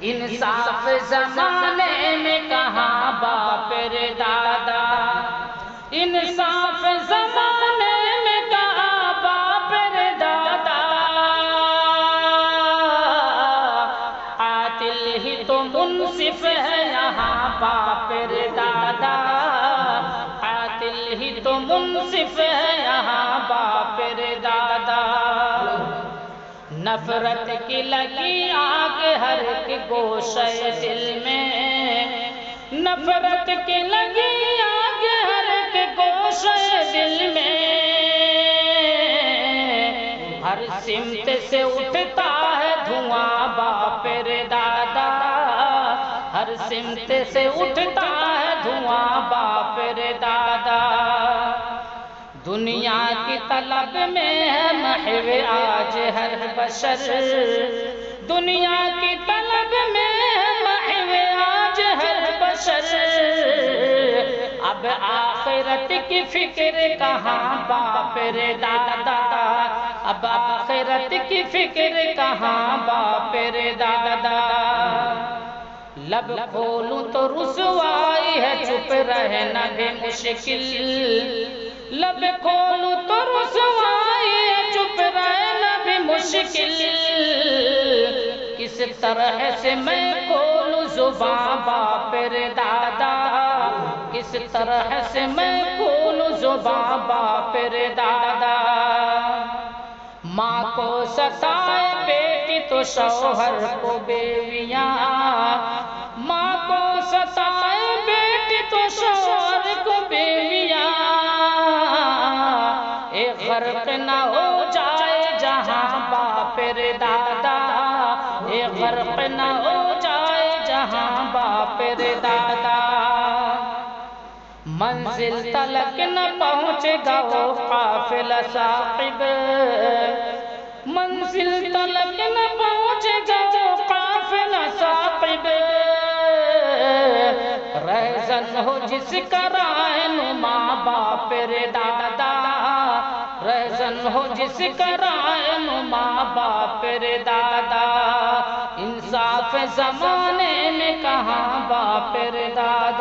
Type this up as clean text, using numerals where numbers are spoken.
انصاف زمانے میں کہاں باپ رے دادا، انصاف زمانے میں کہاں باپ رے دادا، قاتل ہی تو منصف ہے یہاں باپ رے دادا، قاتل ہی تو منصف ہے یہاں باپ رے دادا۔ نفرت کی لگی آگ ہر ایک گوشے دل میں، نفرت کی لگی آگ ہر ایک گوشے دل میں، ہر سمت سے اٹھتا ہے دھواں باپ رے دادا، ہر سمت سے اٹھتا ہے دھواں باپ رے دادا۔ دنیا کی طلب میں ہے محو آج ہر بشر، دنیا کی طلب میں ہے محو آج ہر بشر، اب آخرت کی فکر کہاں باپ رے دادا، اب آخرت کی فکر کہاں باپ رے دادا۔ لب کھولوں تو رسوائی ہے چپ رہنا بھی مشکل، لب کھولوں تو رسوائی ہے چپ رہنا بھی مشکل، کس طرح سے میں کھولوں زبان باپ رے دادا، کس طرح سے میں کھولوں زبان باپ رے دادا۔ ماں کو ستائے بیٹی تو شوہر کو بیویاں، ماں کو ستائے بیٹی تو شوہر کو بیویاں، ایک غرق نہ ہو جائے جہاں باپ رے دادا، ایک غرق نہ ہو جائے جہاں باپ رے دادا۔ منزل تلک نہ پہنچے گا وہ قافلہ ثاقب، منزل تلک نہ پہنچے گا وہ قافلہ ثاقب، رہزن ہو جس کا رہنما باپ رے دادا، رہزن ہو جس کا رہنما باپ رے دادا، انصاف زمانے میں کہاں باپ رے دادا۔